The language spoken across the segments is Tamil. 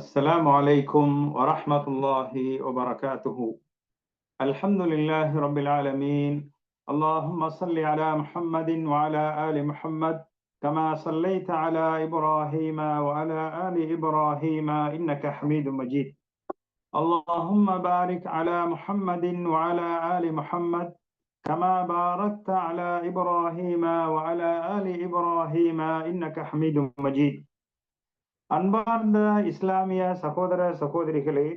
السلام عليكم ورحمة الله وبركاته. الحمد لله رب العالمين. اللهم صل على محمد وعلى آل محمد كما صليت على إبراهيم وعلى آل إبراهيم إنك حميد مجيد. اللهم بارك على محمد وعلى آل محمد كما باركت على إبراهيم وعلى آل إبراهيم إنك حميد مجيد. அன்பார்ந்த இஸ்லாமிய சகோதர சகோதரிகளே,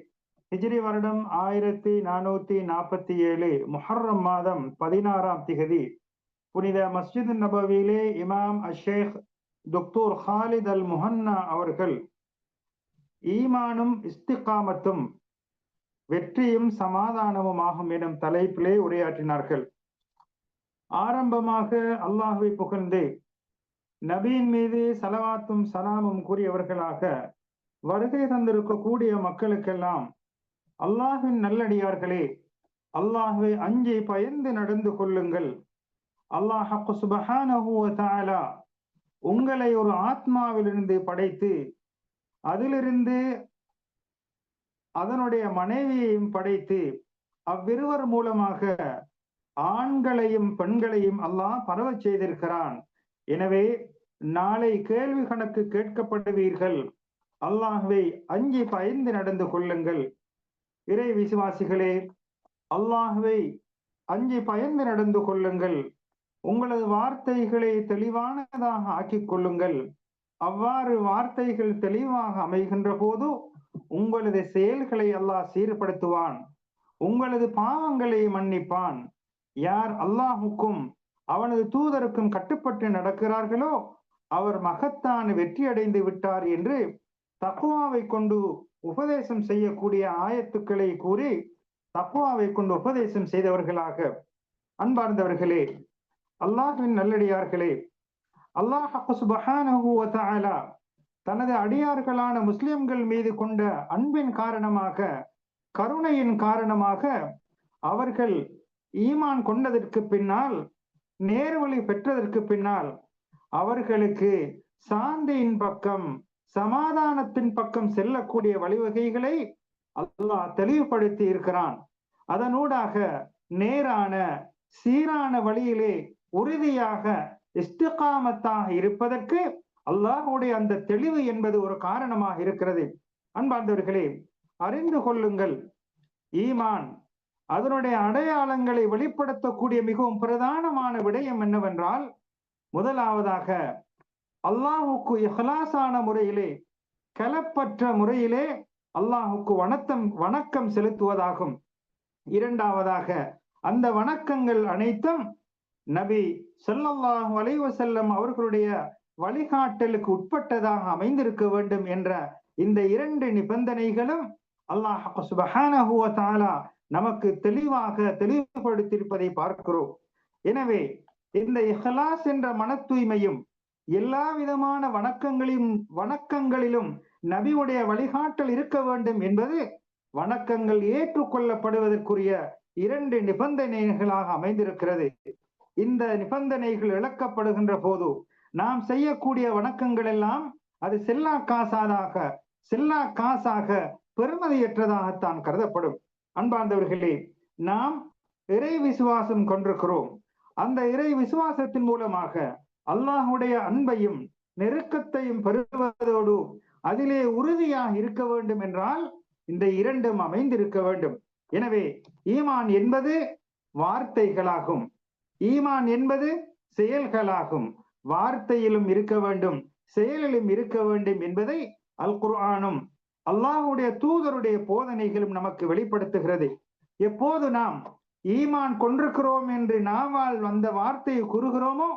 ஹிஜ்ரி வருடம் 1447 முஹர்ரம் மாதம் 16ஆம் திகதி புனித மஸ்ஜித் நபவியிலே இமாம் அஷேக் டாக்டர் ஹாலித் அல் முஹன்னா அவர்கள் ஈமானும் இஸ்திகாமத்தும் வெற்றியும் சமாதானமுமாகும் எனும் தலைப்பிலே உரையாற்றினார்கள். ஆரம்பமாக அல்லாஹ்வை புகழ்ந்து நபியின் மீது சலவாத்தும் சலாமும் கூறியவர்களாக வருகை தந்திருக்கக்கூடிய மக்களுக்கெல்லாம், அல்லாஹ்வின் நல்லடியார்களே, அல்லாஹ்வை அஞ்சி பயந்து நடந்து கொள்ளுங்கள். அல்லாஹ் சுப்ஹானஹு வ தஆலா உங்களை ஒரு ஆத்மாவிலிருந்து படைத்து அதிலிருந்து அதனுடைய மனைவியையும் படைத்து அவ்விருவர் மூலமாக ஆண்களையும் பெண்களையும் அல்லாஹ் பரவச் செய்திருக்கிறான். எனவே நாளை கேள்வி கணக்கு கேட்கப்படுவீர்கள். அல்லாஹ்வை அஞ்சி பயந்து நடந்து கொள்ளுங்கள். இறை விசுவாசிகளே, அல்லாஹ்வை அஞ்சி பயந்து நடந்து கொள்ளுங்கள். உங்களது வார்த்தைகளை தெளிவானதாக ஆக்கிக் கொள்ளுங்கள். அவ்வாறு வார்த்தைகள் தெளிவாக அமைகின்ற போது உங்களது செயல்களை அல்லாஹ் சீர்படுத்துவான், உங்களது பாவங்களை மன்னிப்பான். யார் அல்லாஹுக்கும் அவனது தூதருக்கும் கட்டுப்பட்டு நடக்கிறார்களோ அவர் மகத்தான வெற்றி அடைந்து விட்டார் என்று தக்வாவை கொண்டு உபதேசம் செய்யக்கூடிய ஆயத்துக்களை கூறி தக்வாவை கொண்டு உபதேசம் செய்தவர்களாக, அன்பார்ந்தவர்களே, அல்லாஹ்வின் நல்லடியார்களே, அல்லாஹ் சுப்ஹானஹு வ தஆலா தனது அடியார்களான முஸ்லிம்கள் மீது கொண்ட அன்பின் காரணமாக, கருணையின் காரணமாக, அவர்கள் ஈமான் கொண்டதற்கு பின்னால், நேர்வழி பெற்றதற்கு பின்னால் அவர்களுக்கு சாந்தியின் பக்கம், சமாதானத்தின் பக்கம் செல்லக்கூடிய வழிவகைகளை அல்லாஹ் தெளிவுபடுத்தி இருக்கிறான். அதனூடாக நேரான சீரான வழியிலே உறுதியாக இஸ்திகாமத்தாக இருப்பதற்கு அல்லாஹ்வுடைய அந்த தெளிவு என்பது ஒரு காரணமாக இருக்கிறது. அன்பார்ந்தவர்களே, அறிந்து கொள்ளுங்கள், ஈமான் அதனுடைய அடையாளங்களை வெளிப்படுத்தக்கூடிய மிகவும் பிரதானமான விடயம் என்னவென்றால், முதலாவதாக அல்லாஹுக்கு இஹ்லாஸான முறையிலே, கலப்பற்ற முறையிலே அல்லாஹுக்கு வணக்கம் செலுத்துவதாகும். இரண்டாவதாக அந்த வணக்கங்கள் அனைத்தும் நபி ஸல்லல்லாஹு அலைஹி வஸல்லம் அவர்களுடைய வழிகாட்டலுக்கு உட்பட்டதாக அமைந்திருக்க வேண்டும் என்ற இந்த இரண்டு நிபந்தனைகளும் அல்லாஹ் சுப்ஹானஹு வ தஆலா நமக்கு தெளிவுபடுத்தியிருப்பதை பார்க்கிறோம். எனவே இந்த இஹ்லாஸ் என்ற மன தூய்மையும் எல்லா விதமான வணக்கங்களிலும் நபியுடைய வழிகாட்டல் இருக்க வேண்டும் என்பது வணக்கங்கள் ஏற்றுக்கொள்ளப்படுவதற்குரிய இரண்டு நிபந்தனைகளாக அமைந்திருக்கிறது. இந்த நிபந்தனைகள் இழக்கப்படுகின்ற போது நாம் செய்யக்கூடிய வணக்கங்கள் எல்லாம் அது செல்லா காசாக பெருமதியற்றதாகத்தான் கருதப்படும். அன்பார்ந்தவர்களே, நாம் இறை விசுவாசம் கொண்டிருக்கிறோம். அந்த இறை விசுவாசத்தின் மூலமாக அல்லாஹுடைய அன்பையும் நெருக்கத்தையும் பெறுவதோடு அதிலே உறுதியாக இருக்க வேண்டும் என்றால் இந்த இரண்டும் அமைந்திருக்க வேண்டும். எனவே ஈமான் என்பது வார்த்தைகளாகும், ஈமான் என்பது செயல்களாகும். வார்த்தையிலும் இருக்க வேண்டும், செயலிலும் இருக்க வேண்டும் என்பதை அல் குர்ஆனும் அல்லாஹுடைய தூதருடைய போதனைகளும் நமக்கு வெளிப்படுத்துகிறது. எப்போது நாம் ஈமான் கொண்டிருக்கிறோம் என்று நாவால் அந்த வார்த்தையை கூறுகிறோமோ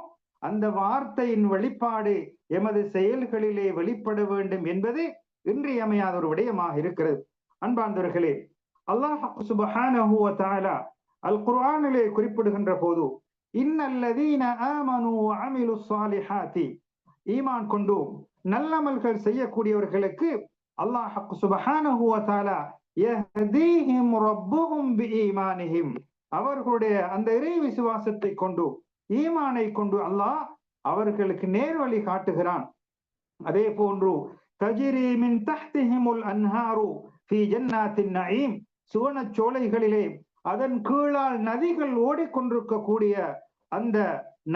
அந்த வார்த்தையின் வெளிப்பாடு எமது செயல்களிலே வெளிப்பட வேண்டும் என்பது இன்றியமையாத ஒரு விடயமாக இருக்கிறது. அன்பார்ந்தவர்களே, அல்லாஹ் சுப்ஹானஹு வ தஆலா அல் குர்ஆனிலே குறிப்பிடுகின்ற போது, இன்னல்லதீன ஆமனு வ அமிலுஸ் ஸாலிஹாத்தி, ஈமான் கொண்டு நல்லமல்கள் செய்யக்கூடியவர்களுக்கு அல்லாஹ் சுப்ஹானஹு வ தஆலா யஹ்தீஹிம் ரப்புஹும் பிஈமானிஹிம், அவர்களுடைய அந்த இறை விசுவாசத்தை கொண்டு, ஈமானை கொண்டு அல்லாஹ் அவர்களுக்கு நேர்வழி காட்டுகிறான். அதே போன்று தஜ்ரி மின் தஹ்திஹிமுல் அன்ஹாரு ஃபீ ஜன்னாத்தின் நஈம், சுவனச் சோலைகளிலே அதன் கீழால் நதிகள் ஓடிக்கொண்டிருக்கக்கூடிய அந்த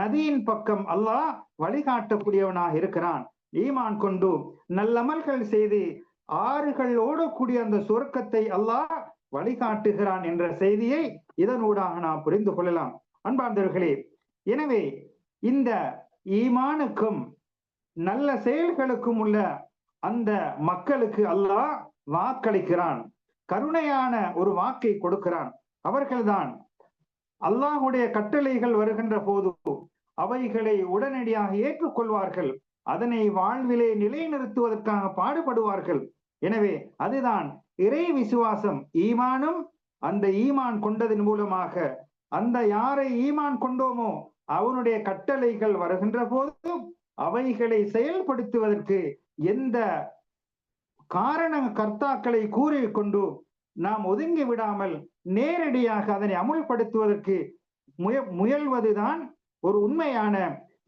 நதியின் பக்கம் அல்லாஹ் வழிகாட்டக்கூடியவனாக இருக்கிறான். ஈமான் கொண்டு நல்லமல்கள் செய்து ஆறுகள் ஓடக்கூடிய அந்த சொர்க்கத்தை அல்லாஹ் வழிகாட்டுகிறான் என்ற செய்தியை இதனூடாக நாம் புரிந்து கொள்ளலாம். அன்பார்ந்தவர்களே, எனவே இந்த ஈமானுக்கும் நல்ல செயல்களுக்கும் உள்ள அந்த மக்களுக்கு அல்லாஹ் வாக்களிக்கிறான், கருணையான ஒரு வாக்கை கொடுக்கிறான். அவர்கள்தான் அல்லாஹுடைய கட்டளைகள் வருகின்ற போது அவைகளை உடனடியாக ஏற்றுக்கொள்வார்கள், அதனை வாழ்விலே நிலைநிறுத்துவதற்காக பாடுபடுவார்கள். எனவே அதுதான் இறை விசுவாசம். ஈமானும் அந்த ஈமான் கொண்டதன் மூலமாக அந்த யாரை ஈமான் கொண்டோமோ அவனுடைய கட்டளைகள் வருகின்ற போது அவைகளை செயல்படுத்துவதற்கு எந்த காரண கர்த்தாக்களை கூறிக்கொண்டு நாம் ஒதுங்கி விடாமல் நேரடியாக அதனை அமுல்படுத்துவதற்கு முயல்வதுதான் ஒரு உண்மையான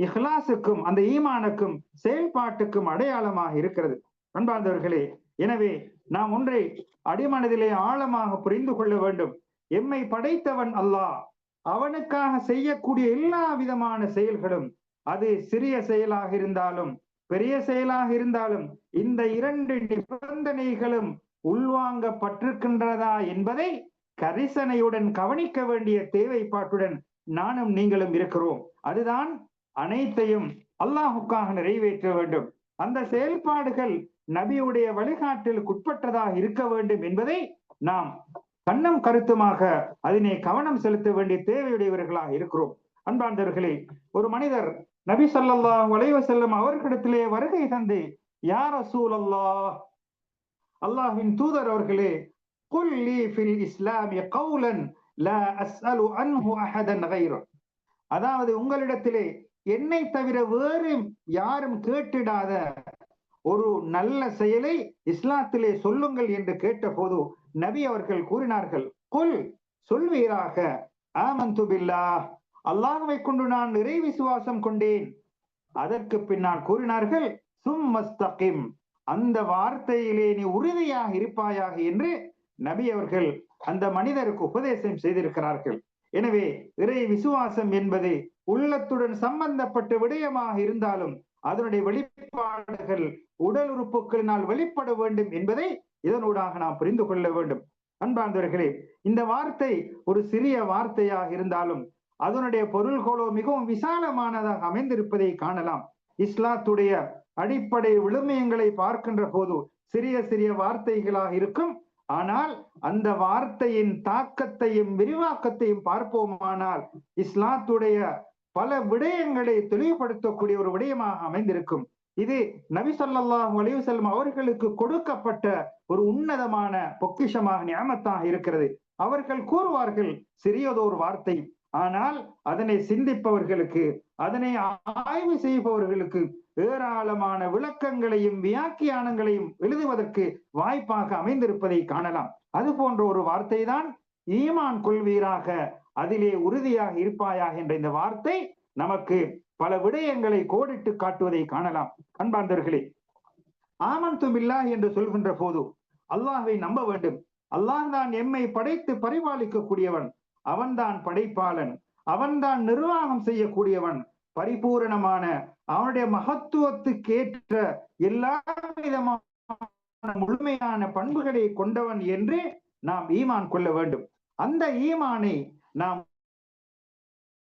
இஹ்லாசுக்கும் அந்த ஈமானுக்கும் செயல்பாட்டுக்கும் அடையாளமாக இருக்கிறது. அன்பார்ந்தவர்களே, எனவே நாம் ஒன்றை அடிமனதிலே ஆழமாக புரிந்து கொள்ள வேண்டும். எம்மை படைத்தவன் அல்லாஹ். அவனுக்காக செய்யக்கூடிய எல்லா விதமான செயல்களும், அது சிறிய செயலாக இருந்தாலும் பெரிய செயலாக இருந்தாலும், இந்த இரண்டு நிபந்தனைகளும் உள்வாங்கப்பட்டிருக்கின்றதா என்பதை கரிசனையுடன் கவனிக்க வேண்டிய தேவைப்பாட்டுடன் நானும் நீங்களும் இருக்கிறோம். அதுதான் அனைத்தையும் அல்லாஹுக்காக நிறைவேற்ற வேண்டும். அந்த செயல்பாடுகள் நபியுடைய வழிகாட்டலுக்கு உட்பட்டதாக இருக்க வேண்டும் என்பதை நாம் கண்ணும் கருத்துமாக அதனை கவனம் செலுத்த வேண்டிய தேவையுடையவர்களாக இருக்கிறோம். அன்பார்ந்தவர்களே, ஒரு மனிதர் நபி ஸல்லல்லாஹு அலைஹி வஸல்லம் அவர்களிடத்திலே வருகை தந்து, யா ரசூலல்லாஹ், அல்லாஹ்வின் தூதர் அவர்களே, குல் லீ ஃபில் இஸ்லாமி கௌலன் லா அஸ்அலு அன்ஹு அஹதன் கைர, அதாவது உங்களிடத்திலே என்னை தவிர வேறு யாரும் கேட்டிடாத ஒரு நல்ல செயலை இஸ்லாத்திலே சொல்லுங்கள் என்று கேட்ட போது நபி அவர்கள் கூறினார்கள், குல், சொல்வீராக, ஆமன்து பில்லாஹ், அல்லாஹ்வை கொண்டு நான் இறை விசுவாசம் கொண்டேன். அதற்கு பின்னால் கூறினார்கள், சும்மஸ்தகிம், அந்த வார்த்தையிலே நீ உறுதியாக இருப்பாயாக என்று நபி அவர்கள் அந்த மனிதருக்கு உபதேசம் செய்திருக்கிறார்கள். எனவே இறை விசுவாசம் என்பது உள்ளத்துடன் சம்பந்தப்பட்ட விடயமாக இருந்தாலும் அதனுடைய வெளிப்பாடுகள் உடல் உறுப்புகளினால் வெளிப்பட வேண்டும் என்பதை இதனூடாக நாம் புரிந்து கொள்ள வேண்டும். அன்பார்ந்தவர்களே, இந்த வார்த்தை ஒரு சிறிய வார்த்தையாக இருந்தாலும் அதனுடைய பொருள்களோ மிகவும் விசாலமானதாக அமைந்திருப்பதை காணலாம். இஸ்லாத்துடைய அடிப்படை விழுமியங்களை பார்க்கின்ற போது சிறிய சிறிய வார்த்தைகளாக இருக்கும். ஆனால் அந்த வார்த்தையின் தாக்கத்தையும் விரிவாக்கத்தையும் பார்ப்போமானால் இஸ்லாத்துடைய பல விடயங்களை தெளிவுபடுத்தக்கூடிய ஒரு விடயமாக அமைந்திருக்கும். இது நபி ஸல்லல்லாஹு அலைஹி வஸல்லம் அவர்களுக்கு கொடுக்கப்பட்ட ஒரு உன்னதமான பொக்கிஷமாக, நியமத்தாக இருக்கிறது. அவர்கள் கூறுவார்கள் சிறியதோர் வார்த்தை, ஆனால் அதனை சிந்திப்பவர்களுக்கு, அதனை ஆய்வு செய்பவர்களுக்கு ஏராளமான விளக்கங்களையும் வியாக்கியானங்களையும் எழுதுவதற்கு வாய்ப்பாக அமைந்திருப்பதை காணலாம். அது போன்ற ஒரு வார்த்தை தான் ஈமான் கொள்வீராக, அதிலே உறுதியாக இருப்பாயாக என்ற இந்த வார்த்தை நமக்கு பல விடயங்களை கோடிட்டு காட்டுவதை காணலாம். அன்பார்ந்தவர்களே, ஆமன்து பில்லாஹ் என்று சொல்கின்ற போது அல்லாஹ்வை நம்ப வேண்டும். அல்லாஹ் தான் எம்மை படைத்து பரிபாலிக்க கூடியவன், அவன்தான் படைப்பாளன், அவன்தான் நிர்வாகம் செய்யக்கூடியவன், பரிபூரணமான அவனுடைய மகத்துவத்துக்கேற்ற எல்லா விதமான முழுமையான பண்புகளை கொண்டவன் என்று நாம் ஈமான் கொள்ள வேண்டும். அந்த ஈமானை நாம்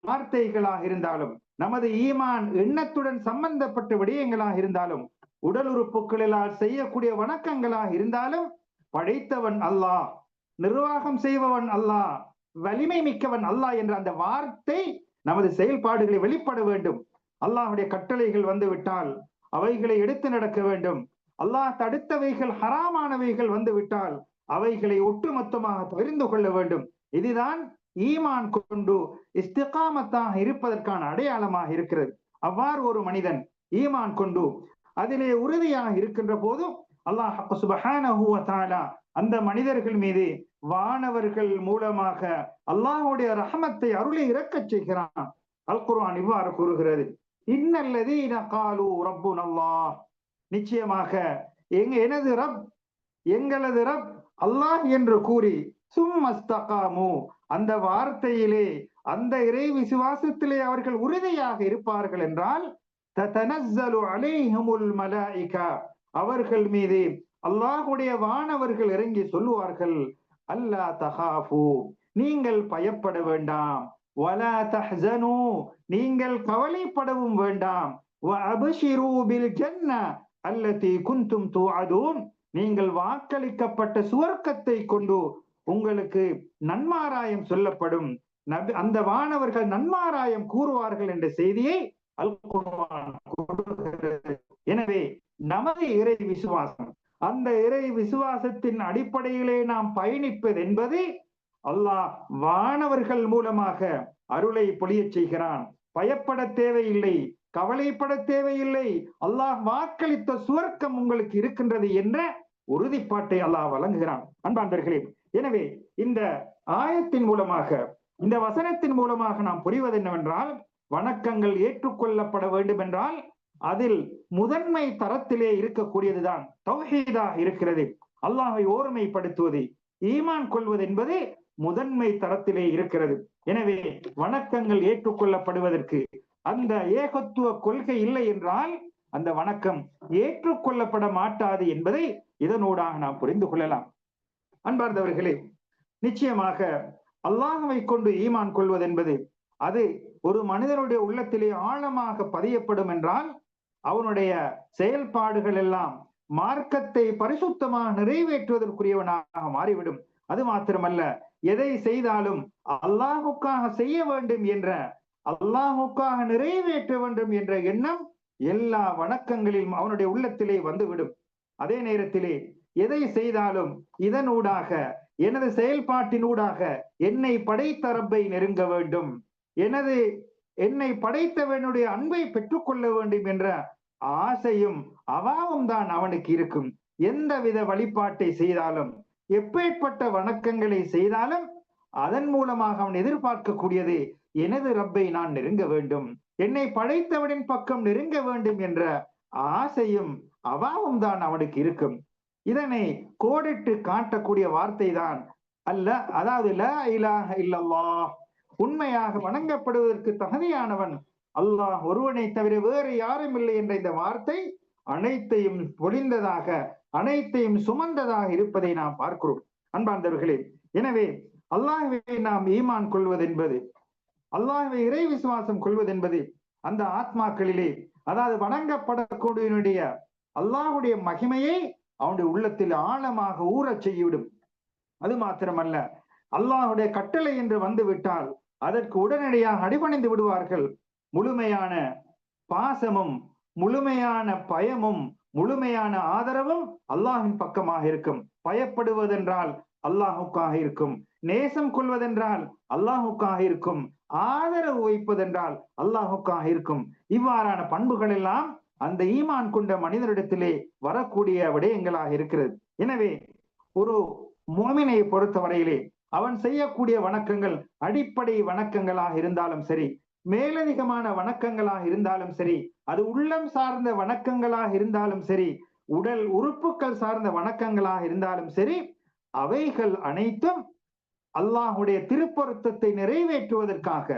வார்த்தைகளாக இருந்தாலும், நமது ஈமான் எண்ணத்துடன் சம்பந்தப்பட்ட விடயங்களாக இருந்தாலும், உடல் உறுப்புகளிலால் செய்யக்கூடிய வணக்கங்களாக இருந்தாலும், படைத்தவன் அல்லாஹ், நிர்வாகம் செய்பவன் அல்லாஹ், வலிமை மிக்கவன் அல்லாஹ் என்ற அந்த வார்த்தை நமது செயல்பாடுகளை வெளிப்பட வேண்டும். அல்லாஹுடைய கட்டளைகள் வந்து விட்டால் அவைகளை எடுத்து நடக்க வேண்டும். அல்லாஹ் தடுத்தவைகள், ஹராமானவைகள் வந்து விட்டால் அவைகளை ஒட்டுமொத்தமாக தெரிந்து கொள்ள வேண்டும். இதுதான் ஈமான் கொண்டு இஸ்திகாமத்தாக இருப்பதற்கான அடையாளமாக இருக்கிறது. அவ்வாறு ஒரு மனிதன் ஈமான் கொண்டு அதிலே உறுதியாக இருக்கின்ற போது அல்லாஹ் சுப்ஹானஹு வ தஆலா அந்த மனிதர்கள் மீது வானவர்கள் மூலமாக அல்லாஹ்வுடைய ரஹமத்தை, அருளை இறக்கச் செய்கிறான். அல் குர்ஆன் இவ்வாறு கூறுகிறது, இன்னல்லதீன காலு ரப்புனல்லாஹ், நிச்சயமாக எனது ரப், எங்களது ரப் அல்லாஹ் என்று கூறி சும்மஸ்தகாமு, அந்த வார்த்தையிலே அந்த இறை விசுவாசத்திலே அவர்கள் உறுதியாக இருப்பார்கள் என்றால் ததனஸ்ஸலு அலைஹிமுல் மலாயிகா, அவர்கள் மீது அல்லாஹ்வுடைய வானவர்கள் இறங்கி சொல்லுவார்கள், அல்லா தஹாஃபு, நீங்கள் பயப்பட வேண்டாம், வலா தஹ்ஸனு, நீங்கள் கவலைப்படவும் வேண்டாம், வஅப்ஷிரு பில் ஜன்னah அல்லதி குன்தும் துஅதூன், நீங்கள் வாக்களிக்கப்பட்ட சுவர்க்கத்தை கொண்டு உங்களுக்கு நன்மாராயம் சொல்லப்படும், அந்த வானவர்கள் நன்மாராயம் கூறுவார்கள் என்ற செய்தியை அல் குர்ஆன் கூறுகிறது. எனவே நமது இறை விசுவாசம், அந்த இறை விசுவாசத்தின் அடிப்படையிலே நாம் பயணிப்பது என்பது அல்லாஹ் வானவர்கள் மூலமாக அருளை பொழிய செய்கிறான். பயப்பட தேவையில்லை, கவலைப்பட தேவையில்லை, அல்லாஹ் வாக்களித்த சுவர்க்கம் உங்களுக்கு இருக்கின்றது என்ற உறுதிப்பாட்டை அல்லாஹ் வழங்குகிறான். அன்பார்ந்தவர்களே, எனவே இந்த ஆயத்தின் மூலமாக, இந்த வசனத்தின் மூலமாக நாம் புரிவது என்னவென்றால், வணக்கங்கள் ஏற்றுக்கொள்ளப்பட வேண்டும் என்றால் அதில் முதன்மை தரத்திலே இருக்கக்கூடியதுதான் தௌஹீதா இருக்கிறது. அல்லாஹை ஓர்மைப்படுத்துவது, ஈமான் கொள்வது என்பது முதன்மை தரத்திலே இருக்கிறது. எனவே வணக்கங்கள் ஏற்றுக்கொள்ளப்படுவதற்கு அந்த ஏகத்துவ கொள்கை இல்லை என்றால் அந்த வணக்கம் ஏற்றுக்கொள்ளப்பட மாட்டாது என்பதை இதனூடாக நாம் புரிந்து கொள்ளலாம். அன்பார்ந்தவர்களே, நிச்சயமாக அல்லாஹ்வை கொண்டு ஈமான் கொள்வது என்பது அது ஒரு மனிதனுடைய உள்ளத்திலே ஆழமாக பதியப்படும் என்றால் அவனுடைய செயல்பாடுகள் எல்லாம் மார்க்கத்தை பரிசுத்தமாக நிறைவேற்றுவதற்குரியவனாக மாறிவிடும். அது மாத்திரமல்ல, எதை செய்தாலும் அல்லாஹுக்காக செய்ய வேண்டும் என்ற, அல்லாஹுக்காக நிறைவேற்ற வேண்டும் என்ற எண்ணம் எல்லா வணக்கங்களிலும் அவனுடைய உள்ளத்திலே வந்துவிடும். அதே நேரத்திலே எதை செய்தாலும் இதனூடாக, எனது செயல்பாட்டினூடாக என்னை படைத்த ரப்பை நெருங்க வேண்டும், என்னை படைத்தவனுடைய அன்பை பெற்றுக்கொள்ள வேண்டும் என்ற ஆசையும் அவாவும் தான் அவனுக்கு இருக்கும். எந்தவித வழிபாட்டை செய்தாலும், எப்பேற்பட்ட வணக்கங்களை செய்தாலும் அதன் மூலமாக அவன் எதிர்பார்க்கக்கூடியது, எனது ரப்பை நான் நெருங்க வேண்டும், என்னை படைத்தவனின் பக்கம் நெருங்க வேண்டும் என்ற ஆசையும் அவாவும் தான் அவனுக்கு இருக்கும். இதனை கோடிட்டு காட்டக்கூடிய வார்த்தை தான் அல்ல, அதாவது லா இலாஹ இல்லல்லாஹ், உண்மையாக வணங்கப்படுவதற்கு தகுதியானவன் அல்லாஹ் ஒருவனை தவிர வேறு யாரும் இல்லை என்ற இந்த வார்த்தை அனைத்தையும் பொழிந்ததாக, அனைத்தையும் சுமந்ததாக இருப்பதை நாம் பார்க்கிறோம். அன்பார்ந்தவர்களே, எனவே அல்லாஹ்வை நாம் ஈமான் கொள்வது என்பது, அல்லாஹ்வை இறை விசுவாசம் கொள்வது என்பது அந்த ஆத்மாக்களிலே, அதாவது வணங்கப்படக்கூடிய அல்லாஹுடைய மகிமையை அவனுடைய உள்ளத்தில் ஆழமாக ஊறச் செய்துவிடும். அது மாத்திரமல்ல, அல்லாஹுடைய கட்டளை என்று வந்து விட்டால் அதற்கு உடனடியாக அடிபணிந்து விடுவார்கள். முழுமையான பாசமும், முழுமையான பயமும், முழுமையான ஆதரவும் அல்லாஹின் பக்கமாக இருக்கும். பயப்படுவதென்றால் அல்லாஹுக்காக இருக்கும், நேசம் கொள்வதென்றால் அல்லாஹுக்காக இருக்கும், ஆதரவு வைப்பதென்றால் அல்லாஹுக்காக இருக்கும். இவ்வாறான பண்புகள் எல்லாம் அந்த ஈமான் கொண்ட மனிதரிடத்திலே வரக்கூடிய விடயங்களாக இருக்கிறது. எனவே ஒரு முஃமினை பொறுத்தவரையிலே அவன் செய்யக்கூடிய வணக்கங்கள் அடிப்படை வணக்கங்களாக இருந்தாலும் சரி, மேலதிகமான வணக்கங்களாக இருந்தாலும் சரி, அது உள்ளம் சார்ந்த வணக்கங்களாக இருந்தாலும் சரி, உடல் உறுப்புகள் சார்ந்த வணக்கங்களாக இருந்தாலும் சரி, அவைகள் அனைத்தும் அல்லாஹுடைய திருப்பொருத்தத்தை நிறைவேற்றுவதற்காக,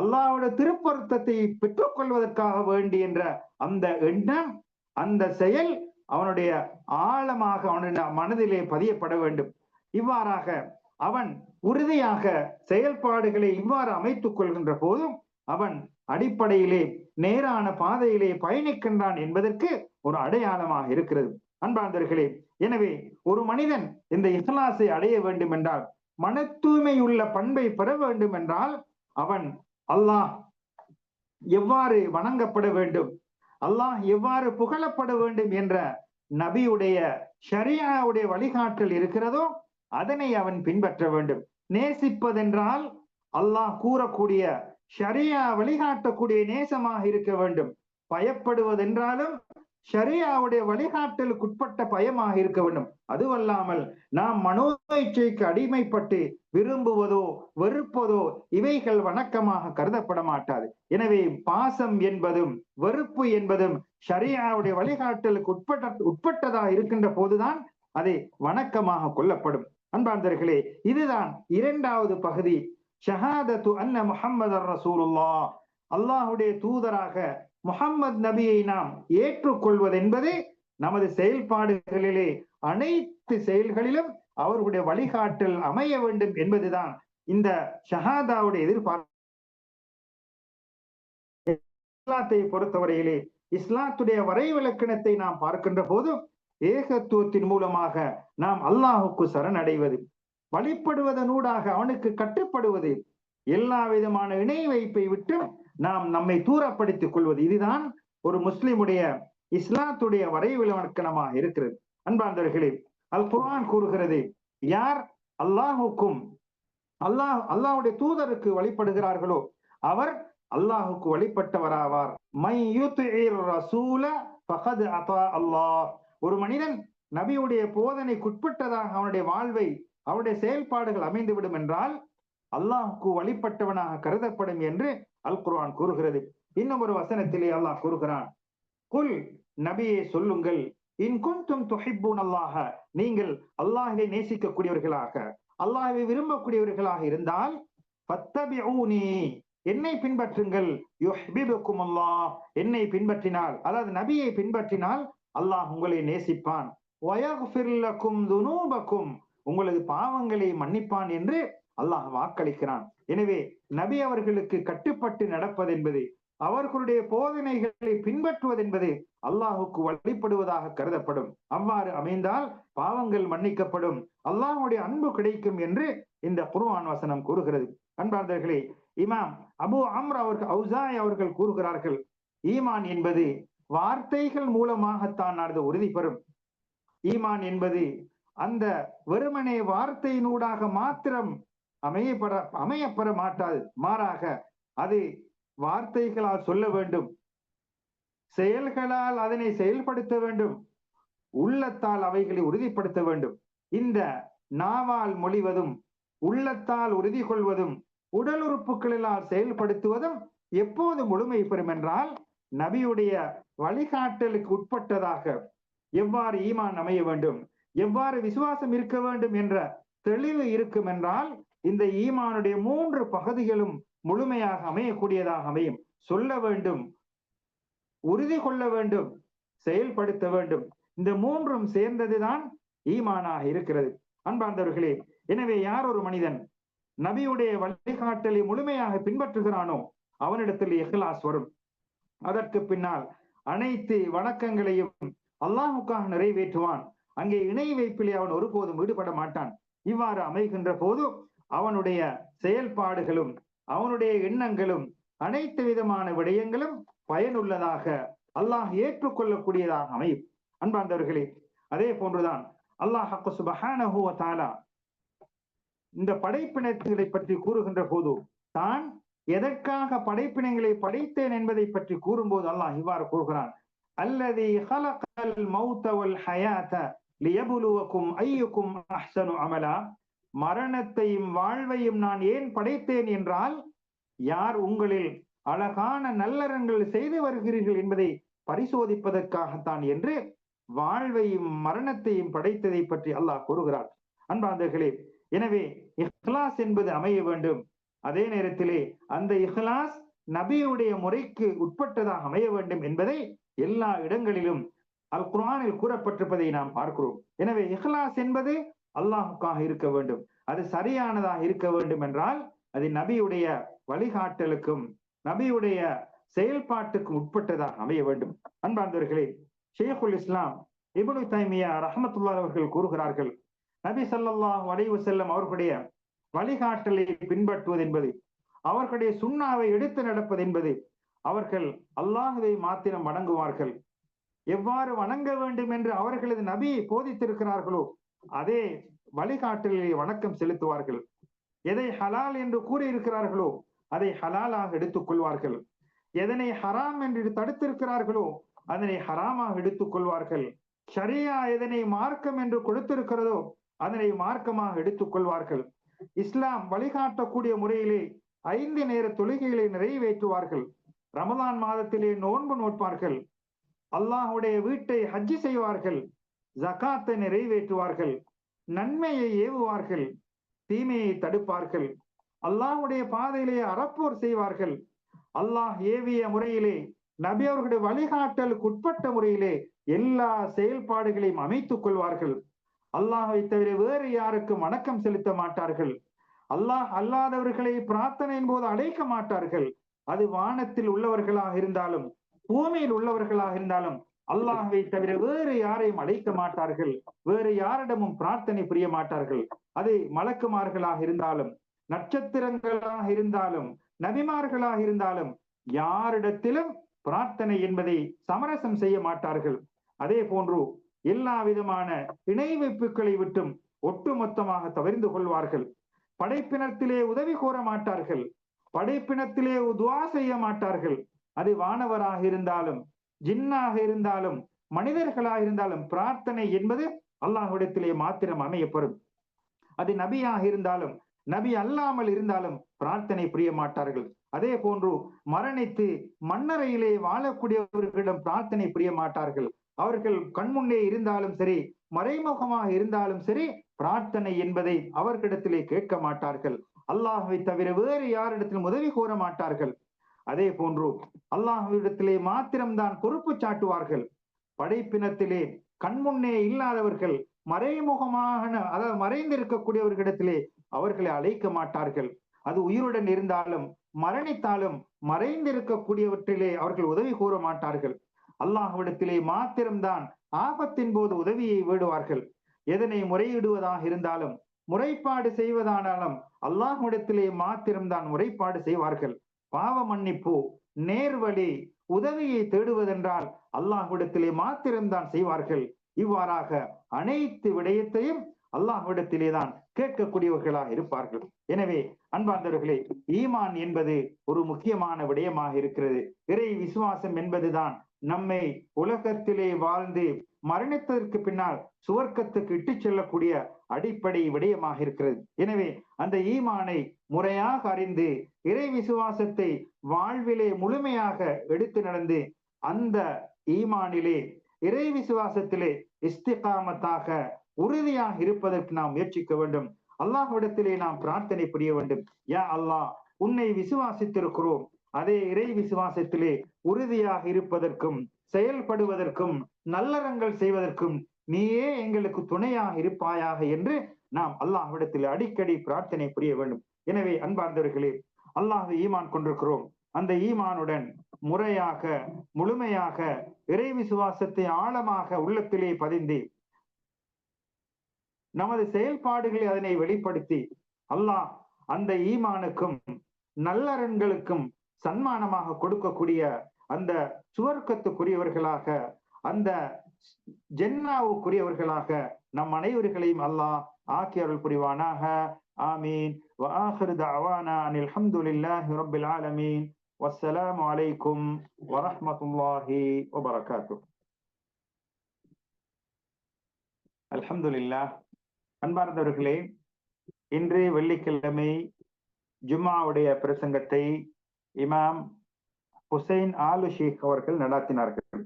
அல்லாஹுடைய திருப்பொருத்தத்தை பெற்றுக் கொள்வதற்காக வேண்டி என்ற அந்த எண்ணம், அந்த செயல் அவனுடைய ஆழமாக அவனுடைய மனதிலே பதியப்பட வேண்டும். இவ்வாறாக அவன் உறுதியாக செயல்பாடுகளை இவ்வாறு அமைத்துக் கொள்கின்ற போதும் அவன் அடிப்படையிலே நேரான பாதையிலே பயணிக்கின்றான் என்பதற்கு ஒரு அடையாளமாக இருக்கிறது. அன்பார்ந்தவர்களே, எனவே ஒரு மனிதன் இந்த இஹ்லாஸை அடைய வேண்டும் என்றால், மன தூய்மை உள்ள பண்பை பெற வேண்டும் என்றால், அவன் அல்லாஹ் எவ்வாறு வணங்கப்பட வேண்டும், அல்லாஹ் எவ்வாறு புகழப்பட வேண்டும் என்ற நபியுடைய ஷரியாவுடைய வழிகாட்டல் இருக்கிறதோ அதனை அவன் பின்பற்ற வேண்டும். நேசிப்பதென்றால் அல்லாஹ் கூறக்கூடிய ஷரியா வழிகாட்டக்கூடிய நேசமாக இருக்க வேண்டும். பயப்படுவதென்றாலும் ஷரியாவுடைய வழிகாட்டலுக்கு உட்பட்ட பயமாக இருக்க வேண்டும். அதுவல்லாமல் நாம் மனோ இச்சைக்கு அடிமைப்பட்டு விரும்புவதோ வெறுப்பதோ இவைகள் வணக்கமாக கருதப்பட மாட்டாது. எனவே பாசம் என்பதும் வெறுப்பு என்பதும் ஷரியாவுடைய வழிகாட்டலுக்கு உட்பட்டதாக இருக்கின்ற போதுதான் அதை வணக்கமாக கொள்ளப்படும். அன்பார்ந்தர்களே, இதுதான் இரண்டாவது பகுதி. ஷஹாதத்து அன்ன முஹம்மதர் ரசூலுல்லாஹ், அல்லாஹுடைய தூதராக முஹம்மது நபியை நாம் ஏற்றுக்கொள்வது என்பது நமது செயல்பாடுகளிலே அனைத்து செயல்களிலும் அவர்களுடைய வழிகாட்டல் அமைய வேண்டும் என்பதுதான் இந்த ஷஹாதாவுடைய எதிர்பார்ப்பு. இஸ்லாத்தை பொறுத்தவரையிலே இஸ்லாத்துடைய வரைவிலக்கணத்தை நாம் பார்க்கின்ற போது ஏகத்துவத்தின் மூலமாக நாம் அல்லாஹுக்கு சரணடைவது, வழிபடுவதனூடாக அவனுக்கு கட்டுப்படுவது, எல்லா விதமான இணை வைப்பை விட்டு நாம் நம்மை தூரப்படுத்திக் கொள்வது, இதுதான் ஒரு முஸ்லிமுடைய இஸ்லாத்துடைய வரைவிலக்கணமாக இருக்கிறது. அன்பார்ந்தவர்களே, அல் குர்ஆன் கூறுகிறது, யார் அல்லாஹுக்கும் அல்லாஹுடைய தூதருக்கு வழிபடுகிறார்களோ அவர் அல்லாஹுக்கு வழிபட்டவராவார். அல்லாஹ், ஒரு மனிதன் நபியுடைய போதனைக்குட்பட்டதாக அவனுடைய வாழ்வை அவருடைய செயல்பாடுகள் அமைந்துவிடும் என்றால் அல்லாஹுக்கு வழிபட்டவனாக கருதப்படும் என்று அல் குர்ஆன் கூறுகிறது. இன்னும் ஒரு வசனத்திலே அல்லாஹ் கூறுகிறான், குல், நபியே சொல்லுங்கள், இன் குன்தும் துஹிப்பூன் அல்லாஹ, நீங்கள் அல்லாஹ்வை நேசிக்கக்கூடியவர்களாக அல்லாஹ்வை விரும்பக்கூடியவர்களாக இருந்தால் ஃபத்தபிஊனி, என்னை பின்பற்றுங்கள், யுஹ்பிபுக்கும் அல்லாஹ், என்னை பின்பற்றினால், அதாவது நபியை பின்பற்றினால் அல்லாஹ் உங்களை நேசிப்பான், வயக்ஃபிர் லக்கும் துனூபக்கும், உங்களது பாவங்களை மன்னிப்பான் என்று அல்லாஹ் வாக்களிக்கிறான். எனவே நபி அவர்களுக்கு கட்டுப்பட்டு நடப்பது என்பது, அவர்களுடைய போதனைகளை பின்பற்றுவது என்பது அல்லாஹுக்கு வழிபடுவதாக கருதப்படும். அவ்வாறு அமைந்தால் பாவங்கள் மன்னிக்கப்படும், அல்லாஹுடைய அன்பு கிடைக்கும் என்று இந்த குர்ஆன் வசனம் கூறுகிறது. அன்பார்ந்தவர்களே, இமாம் அபு அம்ர் அவர்கள் அவுசாய் அவர்கள் கூறுகிறார்கள், ஈமான் என்பது வார்த்தைகள் மூலமாகத்தான் அது உறுதி பெறும். ஈமான் என்பது அந்த வெறுமனே வார்த்தையினூடாக மாத்திரம் அமையப்பெற மாட்டாது, மாறாக அது வார்த்தைகளால் சொல்ல வேண்டும், செயல்களால் அதனை செயல்படுத்த வேண்டும், உள்ளத்தால் அவைகளை உறுதிப்படுத்த வேண்டும். இந்த நாவால் மொழிவதும் உள்ளத்தால் உறுதி கொள்வதும் உடல் உறுப்புகளினால் செயல்படுத்துவதும் எப்போது முழுமை பெறும் என்றால் நபியுடைய வழிகாட்டலுக்கு உட்பட்டதாக எவ்வாறு ஈமான் அமைய வேண்டும், எவ்வாறு விசுவாசம் இருக்க வேண்டும் என்ற தெளிவு இருக்கும் என்றால் இந்த ஈமானுடைய 3 பகுதிகளும் முழுமையாக அமையக்கூடியதாக அமையும். சொல்ல வேண்டும், உறுதி கொள்ள வேண்டும், செயல்படுத்த வேண்டும். இந்த 3ம் சேர்ந்ததுதான் ஈமானாக இருக்கிறது. அன்பார்ந்தவர்களே, எனவே யார் ஒரு மனிதன் நபியுடைய வழிகாட்டலை முழுமையாக பின்பற்றுகிறானோ அவனிடத்தில் இஹ்லாஸ் வரும். அதற்கு பின்னால் அனைத்து வணக்கங்களையும் அல்லாஹுக்காக நிறைவேற்றுவான். அங்கே இணை வைப்பிலே அவன் ஒருபோதும் ஈடுபட மாட்டான். இவ்வாறு அமைகின்ற போது அவனுடைய செயல்பாடுகளும் அவனுடைய எண்ணங்களும் அனைத்து விதமான விடயங்களும் பயனுள்ளதாக அல்லாஹ் ஏற்றுக்கொள்ளக்கூடியதாக அமையும். அன்பார்ந்தவர்களே, அதே போன்றுதான் அல்லாஹ் சுப்ஹானஹு வ தஆலா இந்த படைப்பினங்களை பற்றி கூறுகின்ற போது தான் எதற்காக படைப்பினங்களை படைத்தேன் என்பதை பற்றி கூறும்போது அல்லாஹ் இவ்வாறு கூறுகிறான், அல்லதி ஹலகல் மௌத வல் ஹயாத லியப்லுவக்கும் அய்யுக்கும் அஹ்ஸனு அமலா, மரணத்தையும் வாழ்வையும் நான் ஏன் படைத்தேன் என்றால் யார் உங்களில் அழகான நல்லறங்கள் செய்து வருகிறீர்கள் என்பதை பரிசோதிப்பதற்காகத்தான் என்று வாழ்வையும் மரணத்தையும் படைத்ததை பற்றி அல்லாஹ் கூறுகிறார். அன்பார்ந்தவர்களே, எனவே இஹ்லாஸ் என்பது அமைய வேண்டும். அதே நேரத்திலே அந்த இஹ்லாஸ் நபியுடைய முறைக்கு உட்பட்டதாக அமைய வேண்டும் என்பதை எல்லா இடங்களிலும் அல் குர்ஆனில் கூறப்பட்டிருப்பதை நாம் பார்க்கிறோம். எனவே இஹ்லாஸ் என்பது அல்லாஹுக்காக இருக்க வேண்டும். அது சரியானதாக இருக்க வேண்டும் என்றால் அது நபியுடைய வழிகாட்டலுக்கும் நபியுடைய செயல்பாட்டுக்கும் உட்பட்டதாக அமைய வேண்டும். அன்பார்ந்தவர்களே, ஷேகுல் இஸ்லாம் இப்னு தைமியா ரஹ்மத்துல்லாஹி அவர்கள் கூறுகிறார்கள், நபி ஸல்லல்லாஹு அலைஹி வஸல்லம் அவர்களுடைய வழிகாட்டலை பின்பற்றுவது என்பது, அவர்களுடைய சுன்னாவை எடுத்து நடப்பது என்பது, அவர்கள் அல்லாஹ்வை மாத்திரம் வணங்குவார்கள். எவ்வாறு வணங்க வேண்டும் என்று அவர்களது நபி போதித்திருக்கிறார்களோ அதே வழிகாட்டலிலே வணக்கம் செலுத்துவார்கள். எதை ஹலால் என்று கூறியிருக்கிறார்களோ அதை ஹலாலாக எடுத்துக் கொள்வார்கள். எதனை ஹராம் என்று தடுத்திருக்கிறார்களோ அதனை ஹராமாக எடுத்துக் கொள்வார்கள். ஷரியா எதனை மார்க்கம் என்று கொடுத்திருக்கிறதோ அதனை மார்க்கமாக எடுத்துக் கொள்வார்கள். இஸ்லாம் வழிகாட்டக்கூடிய முறையிலே 5 நேர தொழுகைகளை நிறைவேற்றுவார்கள். ரமலான் மாதத்திலே நோன்பு நோட்பார்கள். அல்லாஹுடைய வீட்டை ஹஜ்ஜி செய்வார்கள். ஜகாத்தை நிறைவேற்றுவார்கள். நன்மையை ஏவுவார்கள், தீமையை தடுப்பார்கள். அல்லாஹுடைய பாதையிலே அறப்போர் செய்வார்கள். அல்லாஹ் ஏவிய முறையிலே நபி அவர்களுடைய வழிகாட்டலுக்கு உட்பட்ட முறையிலே எல்லா செயல்பாடுகளையும் அமைத்துக் கொள்வார்கள். அல்லாஹை தவிர வேறு யாருக்கும் வணக்கம் செலுத்த மாட்டார்கள். அல்லாஹ் அல்லாதவர்களை பிரார்த்தனையின் போது அழைக்க மாட்டார்கள். அது வானத்தில் உள்ளவர்களாக இருந்தாலும் பூமியில் உள்ளவர்களாக இருந்தாலும் அல்லாஹை தவிர வேறு யாரையும் அழைக்க மாட்டார்கள். வேறு யாரிடமும் பிரார்த்தனை புரிய மாட்டார்கள். அது மலக்குமார்களாக இருந்தாலும் நட்சத்திரங்களாக இருந்தாலும் நபிமார்களாக இருந்தாலும் யாரிடத்திலும் பிரார்த்தனை என்பதை சமரசம் செய்ய மாட்டார்கள். அதே போன்று எல்லா விதமான இணை வைப்புகளை விட்டும் ஒட்டுமொத்தமாக தவிர்ந்து கொள்வார்கள். படைப்பினத்திலே உதவி கோர மாட்டார்கள். படைப்பினத்திலே துஆ செய்ய மாட்டார்கள். அது வானவராக இருந்தாலும் ஜின்னாக இருந்தாலும் மனிதர்களாக இருந்தாலும் பிரார்த்தனை என்பது அல்லாஹ்விடத்திலே மாத்திரம் அமையப்படும். அது நபியாக இருந்தாலும் நபி அல்லாமல் இருந்தாலும் பிரார்த்தனை புரிய மாட்டார்கள். அதே போன்று மரணித்து மண்ணறையிலே வாழக்கூடியவர்களிடம் பிரார்த்தனை புரிய மாட்டார்கள். அவர்கள் கண்முன்னே இருந்தாலும் சரி மறைமுகமாக இருந்தாலும் சரி பிரார்த்தனை என்பதை அவர்களிடத்திலே கேட்க மாட்டார்கள். அல்லாஹ்வை தவிர வேறு யாரிடத்திலும் உதவி கோர மாட்டார்கள். அதே போன்று அல்லாஹ்விடத்திலே மாத்திரம்தான் பொறுப்பு சாட்டுவார்கள். படைப்பினத்திலே கண்முன்னே இல்லாதவர்கள் மறைமுகமாக அதாவது மறைந்திருக்கக்கூடியவர்களிடத்திலே அவர்களை அழைக்க மாட்டார்கள். அது உயிருடன் இருந்தாலும் மரணித்தாலும் மறைந்திருக்கக்கூடியவற்றிலே அவர்கள் உதவி கூற மாட்டார்கள். அல்லாஹ்விடத்திலே மாத்திரம்தான் ஆபத்தின் போது உதவியை வேடுவார்கள். எதனை முறையிடுவதாக இருந்தாலும் முறைப்பாடு செய்வதானாலும் அல்லாஹ்விடத்திலே மாத்திரம்தான் முறைப்பாடு செய்வார்கள். பாவ மன்னிப்பு, நேர்வழி, உதவியை தேடுவதென்றால் அல்லாஹ்விடத்திலே மாத்திரம்தான் செய்வார்கள். இவ்வாறாக அனைத்து விடயத்தையும் அல்லாஹ்விடத்திலே தான் கேட்கக்கூடியவர்களாக இருப்பார்கள். எனவே அன்பார்ந்தவர்களே, ஈமான் என்பது ஒரு முக்கியமான விடயமாக இருக்கிறது. இறை விசுவாசம் என்பதுதான் நம்மை உலகத்திலே வாழ்ந்து மரணித்ததற்கு பின்னால் சுவர்க்கத்துக்கு இட்டு செல்லக்கூடிய அடிப்படை விடயமாக இருக்கிறது. எனவே அந்த ஈமானை முறையாக அறிந்து இறை விசுவாசத்தை வாழ்விலே முழுமையாக எடுத்து நடந்து அந்த ஈமானிலே இறை விசுவாசத்திலே இஸ்திகாமத்தாக உறுதியாக இருப்பதற்கு நாம் முயற்சிக்க வேண்டும். அல்லாஹ்விடத்திலே நாம் பிரார்த்தனை புரிய வேண்டும். யா அல்லாஹ், உன்னை விசுவாசித்திருக்கிறோம், அதே இறை விசுவாசத்திலே உறுதியாக இருப்பதற்கும் செயல்படுவதற்கும் நல்லறங்கள் செய்வதற்கும் நீயே எங்களுக்கு துணையாக இருப்பாயாக என்று நாம் அல்லாஹ்விடத்தில் அடிக்கடி பிரார்த்தனை புரிய வேண்டும். எனவே அன்பார்ந்தவர்களே, அல்லாஹ் ஈமான் கொண்டிருக்கிறோம். அந்த ஈமானுடன் முறையாக முழுமையாக இறை விசுவாசத்தை ஆழமாக உள்ளத்திலே பதிந்து நமது செயல்பாடுகளை அதனை வெளிப்படுத்தி அல்லாஹ் அந்த ஈமானுக்கும் நல்லறன்களுக்கும் சன்மானமாக கொடுக்கக்கூடிய அந்த சுவர்க்கத்துக்குரியவர்களாக அந்த ஜன்னாவுக்குரியவர்களாக நம் அனைவர்களையும் அல்லாஹ் ஆக்கி அருள் புரிவானாக. ஆமீன். وآخر دعوانا أن الحمد لله رب العالمين والسلام عليكم ورحمة الله وبركاته. الحمد لله. அன்பார்ந்தவர்களே, இன்று வெள்ளிக்கிழமை ஜும்மாவுடைய பிரசங்கத்தை இமாம் ஹுசைன் ஆலு ஷேக் அவர்கள் நடத்தினார்கள்.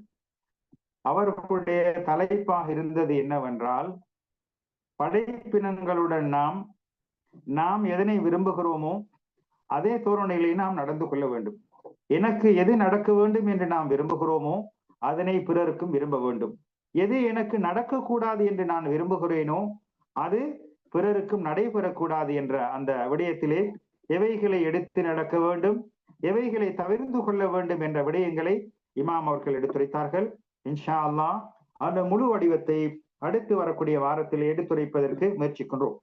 அவர்களுடைய தலைப்பாக இருந்தது என்னவென்றால், படைப்பினங்களுடன் நாம் எதனை விரும்புகிறோமோ அதே தோரணையிலே நாம் நடந்து கொள்ள வேண்டும். எனக்கு எது நடக்க வேண்டும் என்று நாம் விரும்புகிறோமோ அதனை பிறருக்கும் விரும்ப வேண்டும். எது எனக்கு நடக்கக்கூடாது என்று நான் விரும்புகிறேனோ அது பிறருக்கும் நடைபெறக்கூடாது என்ற அந்த விடயத்திலே எவைகளை எடுத்து நடக்க வேண்டும், எவைகளை தவிர்த்து கொள்ள வேண்டும் என்ற விடயங்களை இமாம் அவர்கள் எடுத்துரைத்தார்கள். இன்ஷா அல்லாஹ் அந்த முழு வடிவத்தை அடுத்து வரக்கூடிய வாரத்தில் எடுத்துரைப்பதற்கு முயற்சிக்கின்றோம்.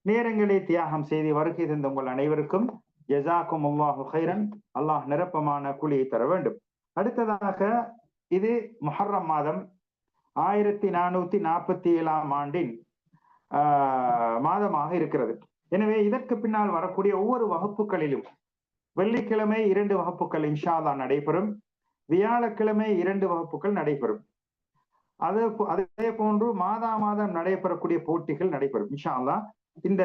நேரங்களை தியாகம் செய்து வருகை தந்த உங்கள் அனைவருக்கும் ஜஸாக்கும் அல்லாஹு கைரன், அல்லாஹ் நிரப்பமான கூலியை தர வேண்டும். அடுத்ததாக இது முஹர்ரம் மாதம் 1447 ஆண்டின் மாதமாக இருக்கிறது. எனவே இதற்கு பின்னால் வரக்கூடிய ஒவ்வொரு வகுப்புகளிலும் வெள்ளிக்கிழமை 2 வகுப்புகள் இன்ஷா அல்லாஹ் நடைபெறும். வியாழக்கிழமை 2 வகுப்புகள் நடைபெறும். அதே போன்று மாதம் நடைபெறக்கூடிய போட்டிகள் நடைபெறும் இன்ஷா அல்லாஹ். இந்த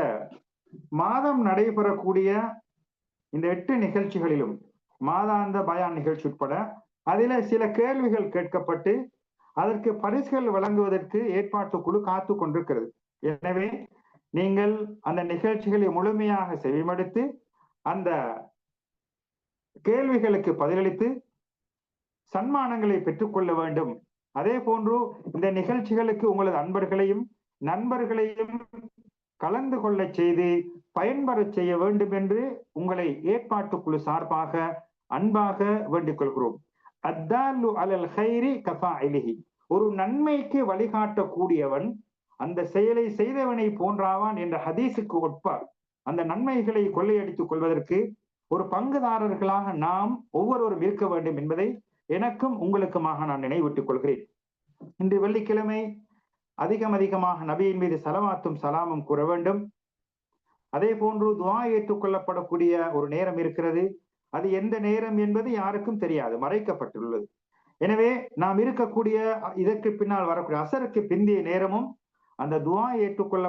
மாதம் நடைபெறக்கூடிய இந்த 8 நிகழ்ச்சிகளிலும் மாதாந்த பயான் நிகழ்ச்சி உட்பட அதில சில கேள்விகள் கேட்கப்பட்டு அதற்கு பரிசுகள் வழங்குவதற்கு ஏற்பாட்டு குழு காத்து கொண்டிருக்கிறது. எனவே நீங்கள் அந்த நிகழ்ச்சிகளை முழுமையாக செவிமடுத்து அந்த கேள்விகளுக்கு பதிலளித்து சன்மானங்களை பெற்றுக்கொள்ள வேண்டும். அதே போன்று இந்த நிகழ்ச்சிகளுக்கு உங்களது நண்பர்களையும் கலந்து கொள்ள செய்து பயன்பெற செய்ய வேண்டும் என்று உங்களை ஏற்பாட்டு குழு சார்பாக அன்பாக வேண்டிக் கொள்கிறோம். அத்தாலு அலல் கைரி கஃபாயிலிஹி, ஒரு நன்மைக்கு வழிகாட்டக்கூடியவன் அந்த செயலை செய்தவனை போன்றாவான் என்ற ஹதீஸுக்கு ஒப்பார். அந்த நன்மைகளை கொள்ளையடித்துக் கொள்வதற்கு ஒரு பங்குதாரர்களாக நாம் ஒவ்வொருவரும் இருக்க வேண்டும் என்பதை எனக்கும் உங்களுக்குமாக நான் நினைவூட்டிக் கொள்கிறேன். இன்று வெள்ளிக்கிழமை அதிகமாக நபியின் மீது ஸலவாத்தும் சலாமும் கூற வேண்டும். அதே போன்று துஆ ஏற்றுக்கொள்ளப்படக்கூடிய ஒரு நேரம் இருக்கிறது. அது எந்த நேரம் என்பது யாருக்கும் தெரியாது, மறைக்கப்பட்டுள்ளது. எனவே நாம் இருக்கக்கூடிய இதற்கு பின்னால் வரக்கூடிய அசருக்கு பிந்திய நேரமும் அந்த துஆ ஏற்றுக்கொள்ள